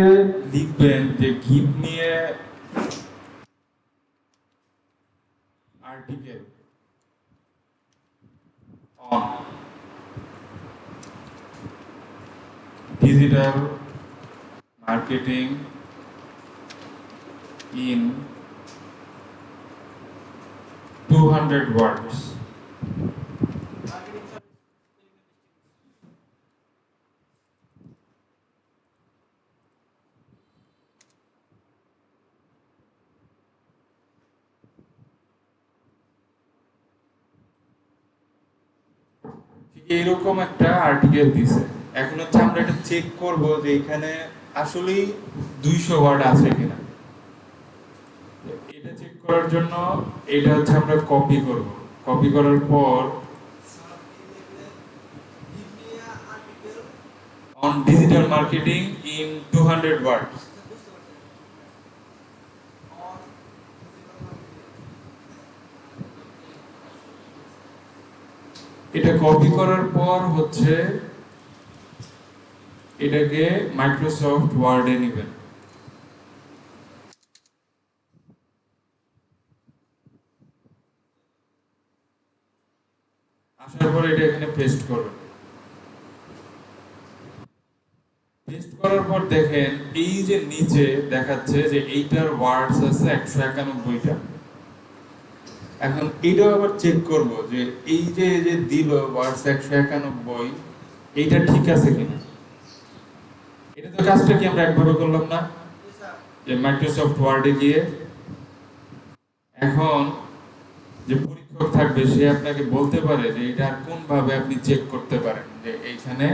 গিয়ে লিখবেন যে give me a article on digital marketing in 200 words. এইরকম একটা আর্টিকেল দিছে। এখন হচ্ছে আমরা এটা চেক করব যে এখানে আসলেই 200 ওয়ার্ড আছে কিনা। এটা চেক করার জন্য এটা হচ্ছে আমরা কপি করব। কপি করার পর on digital marketing in 200 words. এটা কপি করার পর হচ্ছে এটাকে মাইক্রোসফট ওয়ার্ডে নেবেন। আসার পর এটা এখানে পেস্ট করবেন। পেস্ট করার পর দেখেন এই যে নিচে দেখাচ্ছে যে এইটার ওয়ার্ডস আছে 191টা। এখন এটাও আবার চেক করব যে এই যে দিল ওয়ার্ডস 191 এইটা ঠিক আছে কিনা। এটা তো কাজটা কি আমরা একভাবে করলাম না, যে মাইক্রোসফট ওয়ার্ডে গিয়ে এখন যে পরীক্ষক থাকবে সে আপনাকে বলতে পারে যে এটা কোন ভাবে আপনি চেক করতে পারেন যে এইখানে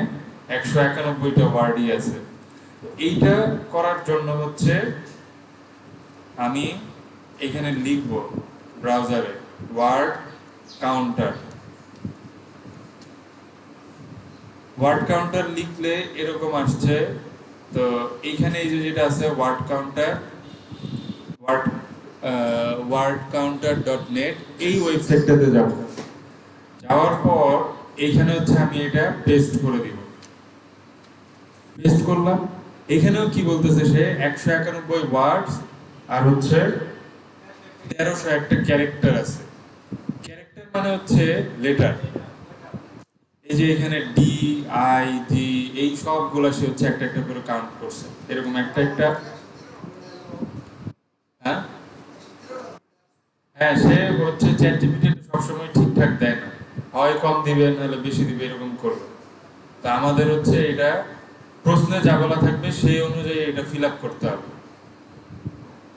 191টা ওয়ার্ডই আছে। এইটা করার জন্য হচ্ছে আমি এখানে লিখব ব্রাউজারে ওয়ার্ড কাউন্টার। ওয়ার্ড কাউন্টার লিখলে এরকম আসছে। তো এইখানে এই যে যেটা আছে ওয়ার্ড কাউন্টার wordcounter.net এই ওয়েবসাইটটাতে যাব। যাওয়ার পর এইখানে হচ্ছে আমি এটা পেস্ট করে দিব। পেস্ট করলাম। এখানেও কি বলতেছে সে 191 ওয়ার্ডস আর হচ্ছে 1301টা ক্যারেক্টার আছে। ক্যারেক্টার মানে হচ্ছে লেটার। এই যে এখানে ডি আই জি এই সবগুলা সে হচ্ছে একটা একটা করে কাউন্ট করছে, এরকম একটা একটা। হ্যাঁ হ্যাঁ, সে হচ্ছে চ্যাটজিপিটি সবসময় ঠিকঠাক দেয় না, হয় কম দিবে নাহলে বেশি দিবে, এরকম করবে। তা আমাদের হচ্ছে এটা প্রশ্নে যা বলা থাকবে সেই অনুযায়ী এটা ফিল আপ করতে হবে।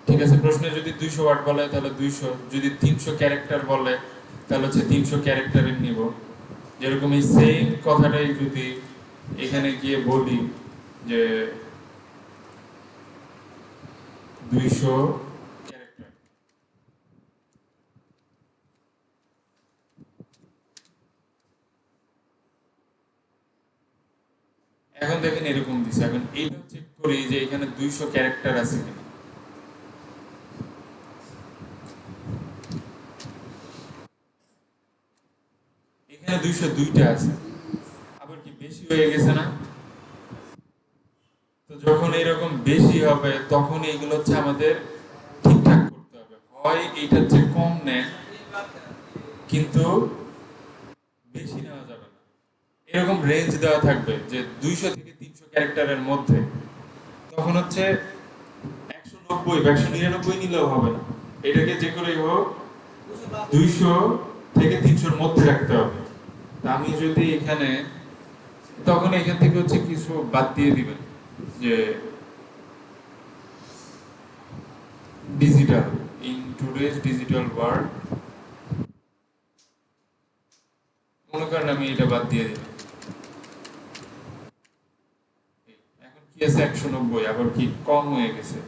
ঠিক আছে, প্রশ্নে যদি 200 ওয়ার্ড বলে তাহলে 200, যদি 300 ক্যারেক্টার বলে তাহলে হচ্ছে 300 ক্যারেক্টারের নিব। যেরকম এই সেম কথাটাই যদি এখানে গিয়ে বলি যে 200 ক্যারেক্টার, এখন দেখেন এরকম দিছে। এখন এইটা চেক করি যে এখানে 200 ক্যারেক্টার আছে কিনা। এখানে 202টা আছে, আবার কি বেশি হয়ে গেছে না? তো যখন এরকম বেশি হবে তখন এইগুলো হচ্ছে আমাদের ঠিকঠাক করতে হবে। হয় এইটার চেয়ে কম নেন কিন্তু বেশি নেওয়া যাবে না, এরকম রেঞ্জ দেওয়া থাকবে যে 200 থেকে 300 ক্যারেক্টারের মধ্যে। তখন হচ্ছে 190 199 নিলেও হবে না, এটাকে যে করেই হোক 200 থেকে 300-র মধ্যে রাখতে হবে। আমি যদি এখানে, তখন এখান থেকে হচ্ছে কিছু বাদ দিয়ে দিবেন যে digital, in today's digital world, মনে করেন আমি এটা বাদ দিয়ে দিলাম। এখন কি আছে 190, আবার কি কম হয়ে গেছে।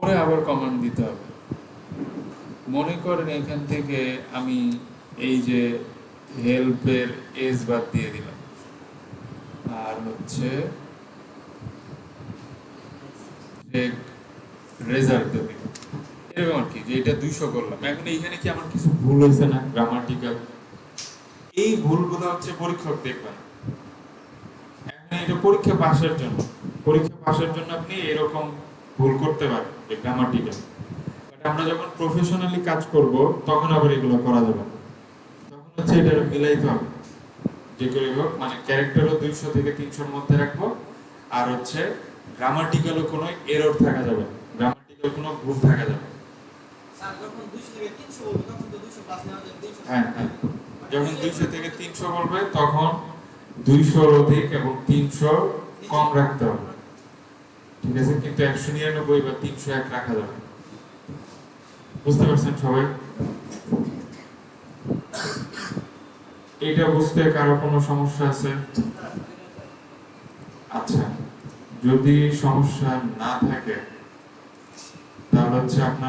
ওরে আবার কমান্ড দিতে হবে। মনে করেন এখান থেকে আমি এই যে হেল্পের এজ বাদ দিয়ে দিলাম, আর হচ্ছে রেজাল্ট দেবে, এরকম আর কি, যে এটা 200 করলাম। এখন এইখানে কি আমার কিছু ভুল হয়েছে না গ্রামাটিক্যাল? এই ভুলগুলো হচ্ছে পরীক্ষক দেখবে না। এখন এটা পরীক্ষা পাশের জন্য আপনি এরকম ভুল করতে পারেন যে গ্রামাটিক্যাল। বাট আমরা যখন প্রফেশনালি কাজ করব তখন আবার এগুলো করা যাবে না। তখন হচ্ছে এটা মিলাইতে হবে, যে করে হোক মানে ক্যারেক্টারও 200 থেকে 300 এর মধ্যে রাখবো, আর হচ্ছে গ্রামাটিক্যালও কোনো এরর থাকা যাবে না, গ্রামাটিক্যাল কোনো ভুল থাকা যাবে না। স্যার যখন 200 থেকে 300 বলবে তখন তো 200 প্লাস নেওয়া যাবে 300। হ্যাঁ হ্যাঁ, যখন 200 থেকে 300 বলবে তখন 200 অধিক এবং 300 কম রাখতে হবে, ঠিক আছে? কিন্তু 199 বা 301 রাখা যাবে। বুঝতে পারছেন সবাই? এইটা বুঝতে কারো কোনো সমস্যা আছে? আচ্ছা, যদি সমস্যা না থাকে তাহলে হচ্ছে আপনার